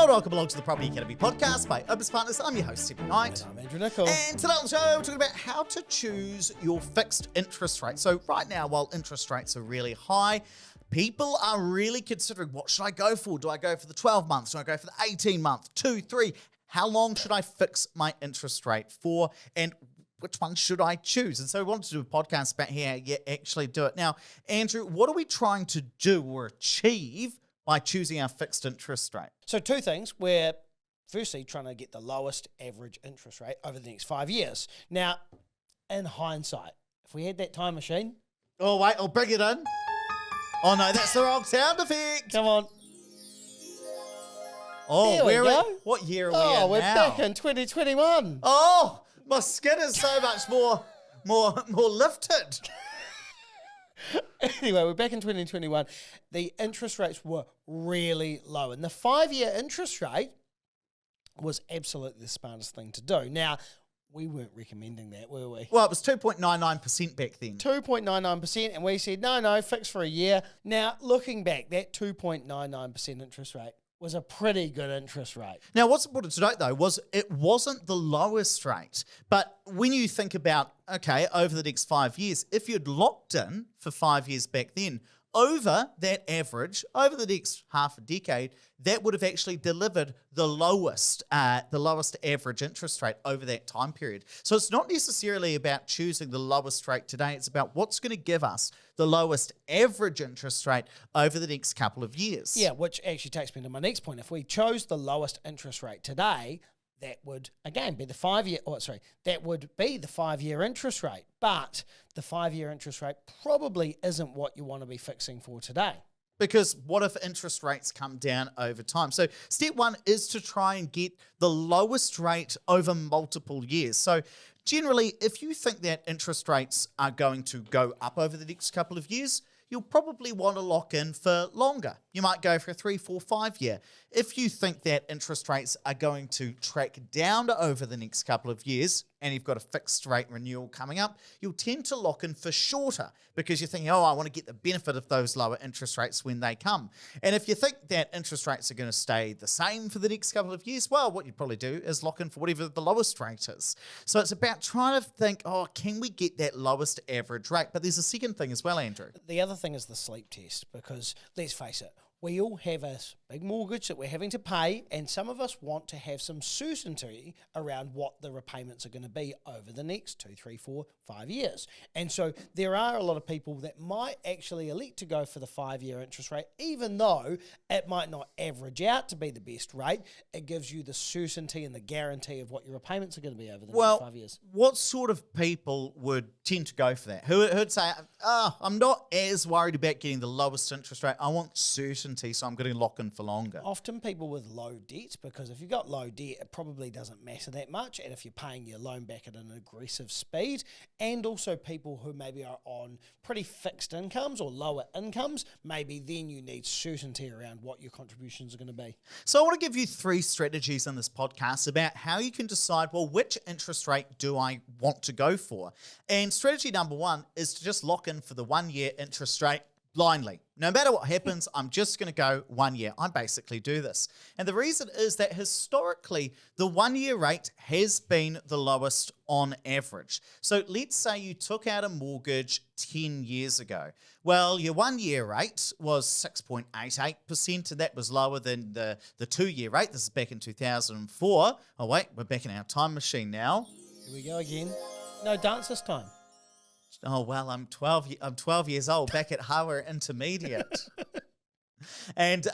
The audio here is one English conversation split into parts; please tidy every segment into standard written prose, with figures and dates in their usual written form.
and welcome along to the Property Academy podcast by Open Partners. I'm your host, Stephen Knight. And I'm Andrew Nicol. And today on the show, we're talking about how to choose your fixed interest rate. So right now, while interest rates are really high, people are really considering, what should I go for? Do I go for the 12 months? Do I go for the 18 month, 2, 3? How long should I fix my interest rate for? And which one should I choose? And so we wanted to do a podcast about how you actually do it. Now, Andrew, what are we trying to do or achieve by choosing our fixed interest rate? So two things. We're firstly trying to get the lowest average interest rate over the next 5 years. Now, in hindsight, if we had that time machine... Oh, wait, I'll bring it in. Oh, no, that's the wrong sound effect. Come on. Oh, there we go. What year are we in Oh, we're now? back in 2021. Oh, my skin is so much more lifted. Anyway, we're back in 2021. The interest rates were really low. And the 5-year interest rate was absolutely the smartest thing to do. Now, we weren't recommending that, were we? Well, it was 2.99% back then. 2.99%, and we said, no, fix for a year. Now, looking back, that 2.99% interest rate was a pretty good interest rate. Now, what's important to note, though, was it wasn't the lowest rate. But when you think about, okay, over the next 5 years, if you'd locked in for 5 years back then, over that average, over the next half a decade, that would have actually delivered the lowest average interest rate over that time period. So it's not necessarily about choosing the lowest rate today. It's about what's going to give us the lowest average interest rate over the next couple of years. Yeah, which actually takes me to my next point. If we chose the lowest interest rate today, that would, again, be the 5-year, that would be the 5-year interest rate. But the 5-year interest rate probably isn't what you want to be fixing for today. Because what if interest rates come down over time? So step one is to try and get the lowest rate over multiple years. So generally, if you think that interest rates are going to go up over the next couple of years, you'll probably want to lock in for longer. You might go for a 3, 4, 5 year. If you think that interest rates are going to track down over the next couple of years and you've got a fixed rate renewal coming up, you'll tend to lock in for shorter because you're thinking, oh, I want to get the benefit of those lower interest rates when they come. And if you think that interest rates are going to stay the same for the next couple of years, well, what you probably do is lock in for whatever the lowest rate is. So it's about trying to think, oh, can we get that lowest average rate? But there's a second thing as well, Andrew. The other thing is the sleep test, because let's face it, we all have a big mortgage that we're having to pay, and some of us want to have some certainty around what the repayments are going to be over the next 2, 3, 4, 5 years. And so there are a lot of people that might actually elect to go for the 5-year interest rate, even though it might not average out to be the best rate. It gives you the certainty and the guarantee of what your repayments are going to be over the next 5 years. What sort of people would tend to go for that? Who'd say, I'm not as worried about getting the lowest interest rate. I want certainty, so I'm going to lock in for longer. Often people with low debt, because if you've got low debt, it probably doesn't matter that much. And if you're paying your loan back at an aggressive speed, and also people who maybe are on pretty fixed incomes or lower incomes, maybe then you need certainty around what your contributions are going to be. So I want to give you 3 strategies in this podcast about how you can decide, well, which interest rate do I want to go for? And strategy number 1 is to just lock in for the 1-year interest rate blindly. No matter what happens, I'm just going to go 1 year. I basically do this. And the reason is that historically, the 1-year rate has been the lowest on average. So let's say you took out a mortgage 10 years ago. Well, your 1-year rate was 6.88%, and that was lower than the 2-year rate. This is back in 2004. Oh, wait, we're back in our time machine now. Here we go again. No dance this time. Oh, well, I'm 12 years old, back at Howard Intermediate. And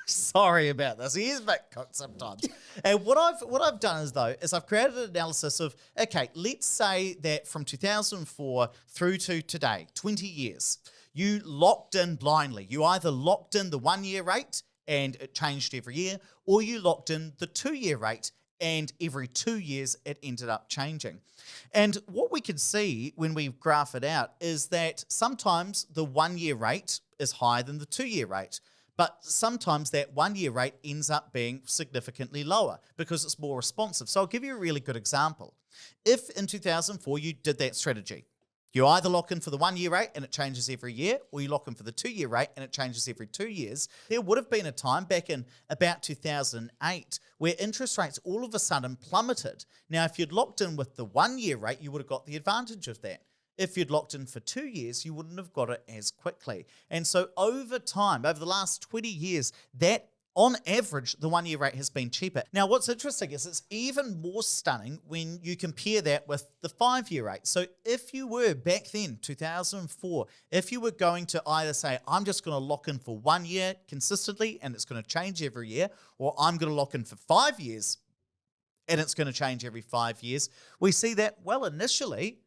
sorry about this. He is a bit cooked sometimes. And what I've done is I've created an analysis of, okay, let's say that from 2004 through to today, 20 years, you locked in blindly. You either locked in the 1-year rate and it changed every year, or you locked in the 2-year rate and every 2 years it ended up changing. And what we can see when we graph it out is that sometimes the 1-year rate is higher than the 2-year rate, but sometimes that 1-year rate ends up being significantly lower because it's more responsive. So I'll give you a really good example. If in 2004 you did that strategy, You either lock in for the 1 year rate and it changes every year, or you lock in for the 2 year rate and it changes every 2 years. There would have been a time back in about 2008 where interest rates all of a sudden plummeted. Now, if you'd locked in with the 1 year rate, you would have got the advantage of that. If you'd locked in for 2 years, you wouldn't have got it as quickly. And so over time, over the last 20 years, that on average, the 1 year rate has been cheaper. Now, what's interesting is it's even more stunning when you compare that with the 5 year rate. So if you were back then, 2004, if you were going to either say, I'm just going to lock in for 1 year consistently and it's going to change every year, or I'm going to lock in for 5 years and it's going to change every 5 years, we see that, well, initially,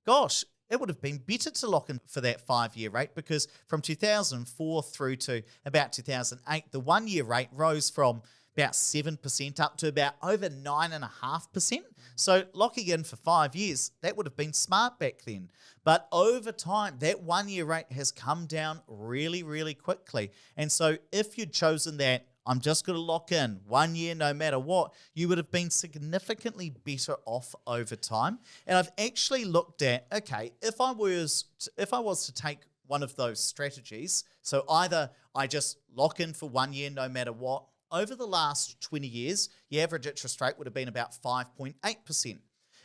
gosh, it would have been better to lock in for that 5 year rate because from 2004 through to about 2008, the 1 year rate rose from about 7% up to about over 9.5%. So locking in for 5 years, that would have been smart back then. But over time, that 1 year rate has come down really, really quickly. And so if you'd chosen that, I'm just going to lock in 1 year no matter what, you would have been significantly better off over time. And I've actually looked at, okay, if I was to take one of those strategies, so either I just lock in for 1 year no matter what, over the last 20 years, the average interest rate would have been about 5.8%.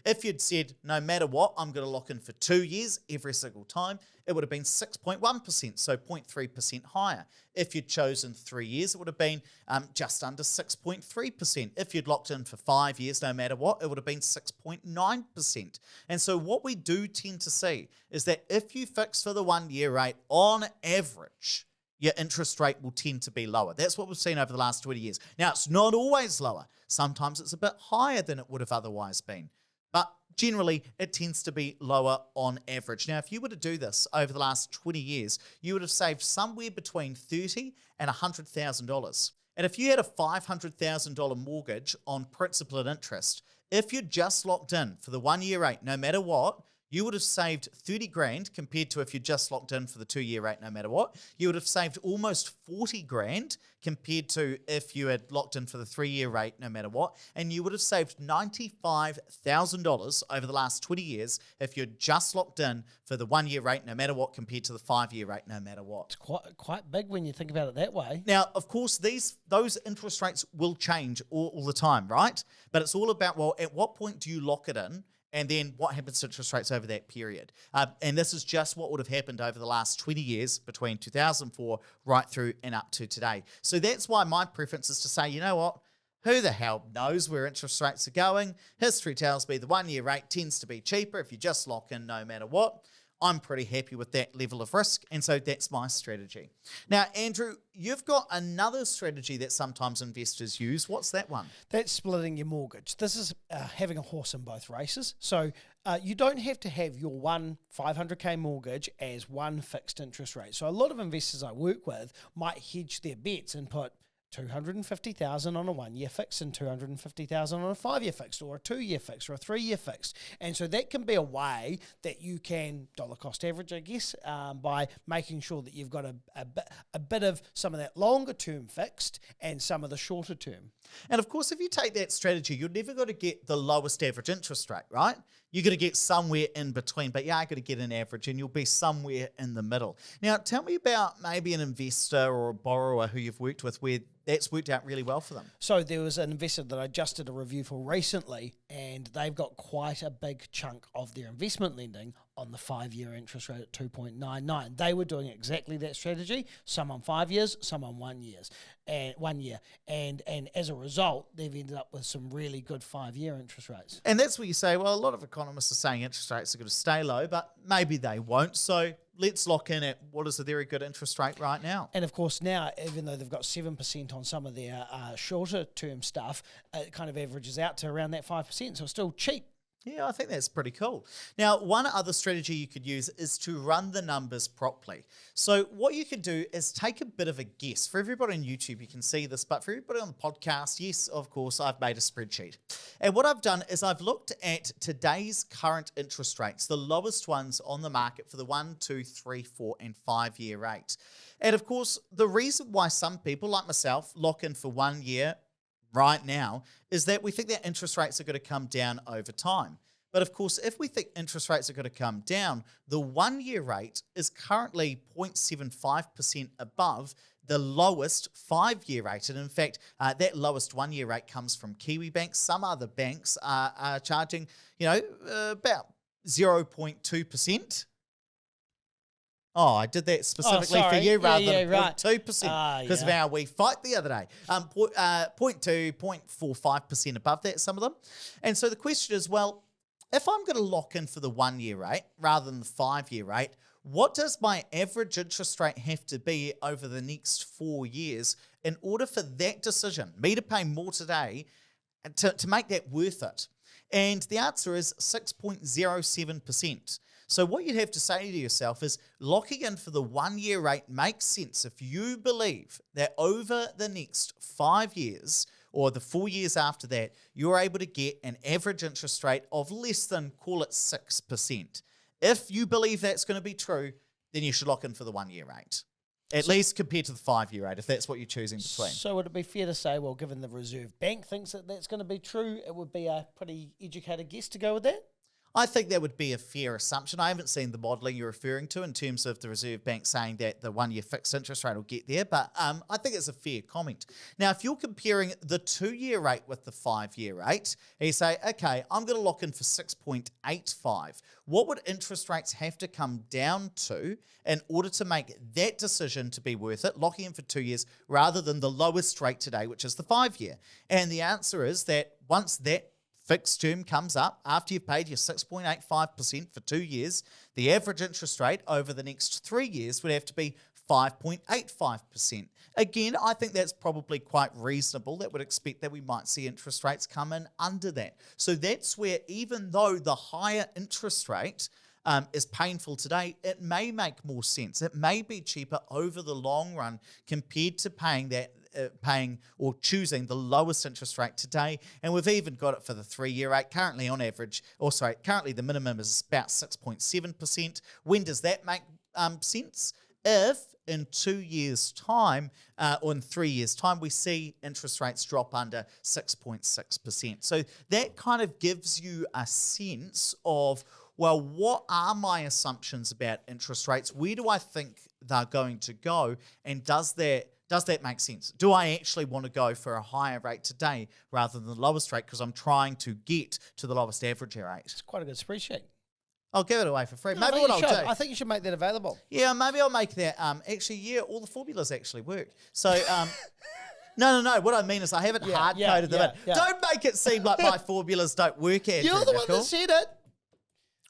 If you'd said, no matter what, I'm going to lock in for 2 years every single time, it would have been 6.1%, so 0.3% higher. If you'd chosen 3 years, it would have been just under 6.3%. If you'd locked in for 5 years, no matter what, it would have been 6.9%. And so what we do tend to see is that if you fix for the 1 year rate, on average, your interest rate will tend to be lower. That's what we've seen over the last 20 years. Now, it's not always lower. Sometimes it's a bit higher than it would have otherwise been. But generally, it tends to be lower on average. Now, if you were to do this over the last 20 years, you would have saved somewhere between $30,000 and $100,000. And if you had a $500,000 mortgage on principal and interest, if you just locked in for the 1 year rate, no matter what, you would have saved 30 grand compared to if you just locked in for the 2 year rate no matter what. You would have saved almost 40 grand compared to if you had locked in for the 3 year rate no matter what. And you would have saved $95,000 over the last 20 years if you'd just locked in for the 1 year rate no matter what compared to the 5 year rate no matter what. It's quite big when you think about it that way. Now, of course, those interest rates will change all the time, right? But it's all about, well, at what point do you lock it in? And then what happens to interest rates over that period? And this is just what would have happened over the last 20 years between 2004 right through and up to today. So that's why my preference is to say, you know what? Who the hell knows where interest rates are going? History tells me the 1 year rate tends to be cheaper if you just lock in no matter what. I'm pretty happy with that level of risk, and so that's my strategy. Now, Andrew, you've got another strategy that sometimes investors use. What's that one? That's splitting your mortgage. This is having a horse in both races. So you don't have to have your one 500K mortgage as one fixed interest rate. So a lot of investors I work with might hedge their bets and put 250,000 on a 1 year fix and 250,000 on a 5 year fixed, or a 2 year fixed, or a 3 year fixed. And so that can be a way that you can dollar cost average, I guess, by making sure that you've got a bit of some of that longer term fixed and some of the shorter term. And of course, if you take that strategy, you're never going to get the lowest average interest rate, right? You're going to get somewhere in between, but you are going to get an average and you'll be somewhere in the middle. Now, tell me about maybe an investor or a borrower who you've worked with where that's worked out really well for them. So there was an investor that I just did a review for recently, and they've got quite a big chunk of their investment lending on the 5 year interest rate at 2.99. They were doing exactly that strategy, some on 5 years, some on 1 year. And as a result, they've ended up with some really good 5 year interest rates. And that's where you say, well, a lot of economists are saying interest rates are going to stay low, but maybe they won't. So let's lock in at what is a very good interest rate right now. And of course now, even though they've got 7% on some of their shorter term stuff, it kind of averages out to around that 5%. So it's still cheap. Yeah, I think that's pretty cool. Now, one other strategy you could use is to run the numbers properly. So what you could do is take a bit of a guess. For everybody on YouTube, you can see this, but for everybody on the podcast, yes, of course, I've made a spreadsheet. And what I've done is I've looked at today's current interest rates, the lowest ones on the market for the 1, 2, 3, 4, and 5 year rate. And of course, the reason why some people like myself lock in for 1 year right now is that we think that interest rates are going to come down over time. But of course, if we think interest rates are going to come down, the 1-year rate is currently 0.75% above the lowest 5-year rate. And in fact, that lowest 1-year rate comes from Kiwi Bank. Some other banks are charging, about 0.2%. Oh, I did that specifically for you rather than 0.2% because of our wee fight the other day. 0.2, 0.45% above that, some of them. And so the question is, well, if I'm going to lock in for the 1-year rate rather than the 5-year rate, what does my average interest rate have to be over the next 4 years in order for that decision, me to pay more today, to make that worth it? And the answer is 6.07%. So what you'd have to say to yourself is locking in for the 1-year rate makes sense if you believe that over the next 5 years or the 4 years after that, you're able to get an average interest rate of less than, call it 6%. If you believe that's going to be true, then you should lock in for the 1-year rate, at least compared to the 5-year rate, if that's what you're choosing between. So would it be fair to say, well, given the Reserve Bank thinks that that's going to be true, it would be a pretty educated guess to go with that? I think that would be a fair assumption. I haven't seen the modelling you're referring to in terms of the Reserve Bank saying that the 1-year fixed interest rate will get there, but I think it's a fair comment. Now, if you're comparing the 2-year rate with the 5-year rate, and you say, okay, I'm going to lock in for 6.85, what would interest rates have to come down to in order to make that decision to be worth it, locking in for 2 years rather than the lowest rate today, which is the 5-year? And the answer is that once that fixed term comes up, after you've paid your 6.85% for 2 years, the average interest rate over the next 3 years would have to be 5.85%. Again, I think that's probably quite reasonable. That would expect that we might see interest rates come in under that. So that's where, even though the higher interest rate is painful today, it may make more sense. It may be cheaper over the long run compared to paying or choosing the lowest interest rate today. And we've even got it for the 3-year rate. Currently currently the minimum is about 6.7%. When does that make sense? If in 2 years' time or in 3 years' time, we see interest rates drop under 6.6%. So that kind of gives you a sense of, well, what are my assumptions about interest rates? Where do I think they're going to go? And does that make sense? Do I actually want to go for a higher rate today rather than the lowest rate because I'm trying to get to the lowest average rate? It's quite a good spreadsheet. I'll give it away for free. No, maybe what I'll do. I think you should make that available. Yeah, maybe I'll make that. All the formulas actually work. So, no. What I mean is I haven't hard-coded them in. Yeah. Don't make it seem like my formulas don't work, Andrew. You're the one that said it.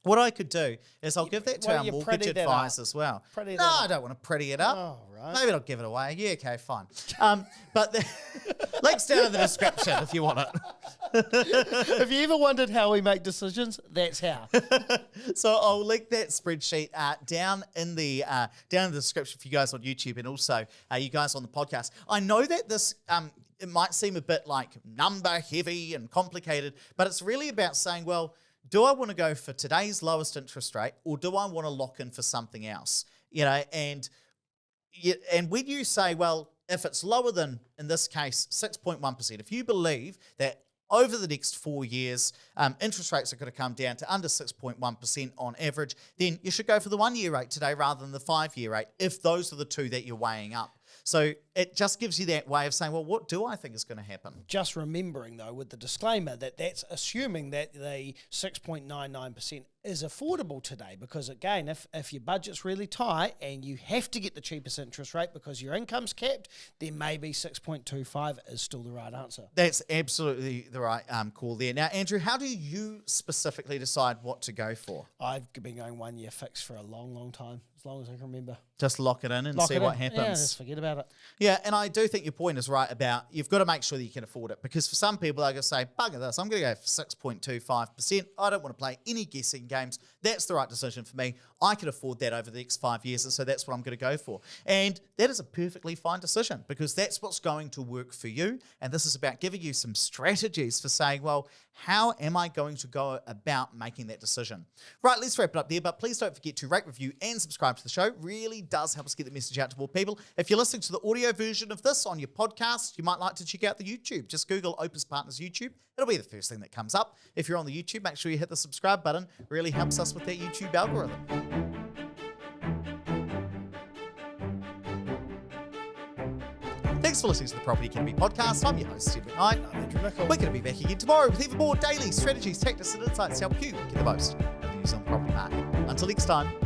What I could do is I'll give that to our mortgage advisor as well. I don't want to pretty it up. Oh, right. Maybe I'll give it away. Yeah, okay, fine. But the link's down in the description if you want it. If you ever wondered how we make decisions, that's how. So I'll link that spreadsheet down in the description for you guys on YouTube and also you guys on the podcast. I know that this it might seem a bit like number heavy and complicated, but it's really about saying, well, do I want to go for today's lowest interest rate or do I want to lock in for something else? And when you say, well, if it's lower than, in this case, 6.1%, if you believe that over the next 4 years, interest rates are going to come down to under 6.1% on average, then you should go for the 1-year rate today rather than the 5-year rate, if those are the two that you're weighing up. So it just gives you that way of saying, well, what do I think is going to happen? Just remembering, though, with the disclaimer that that's assuming that the 6.99% is affordable today, because, again, if your budget's really tight and you have to get the cheapest interest rate because your income's capped, then maybe 6.25 is still the right answer. That's absolutely the right call there. Now, Andrew, how do you specifically decide what to go for? I've been going 1-year fixed for a long, long time, as long as I can remember. Just lock it in and see what happens. Yeah, just forget about it. Yeah, and I do think your point is right about you've got to make sure that you can afford it, because for some people, they're going to say, bugger this, I'm going to go for 6.25%. I don't want to play any guessing games. That's the right decision for me. I can afford that over the next 5 years, and so that's what I'm going to go for. And that is a perfectly fine decision because that's what's going to work for you. And this is about giving you some strategies for saying, well, how am I going to go about making that decision? Right, let's wrap it up there, but please don't forget to rate, review, and subscribe to the show. Really does help us get the message out to more people. If you're listening to the audio version of this on your podcast, you might like to check out the YouTube. Just Google Opus Partners YouTube. It'll be the first thing that comes up. If you're on the YouTube, make sure you hit the subscribe button. It really helps us with that YouTube algorithm. Thanks for listening to the Property Academy podcast. I'm your host, Steve McKnight. I'm Andrew Nicol. We're going to be back again tomorrow with even more daily strategies, tactics, and insights to help you get the most of the New Zealand property market. Until next time.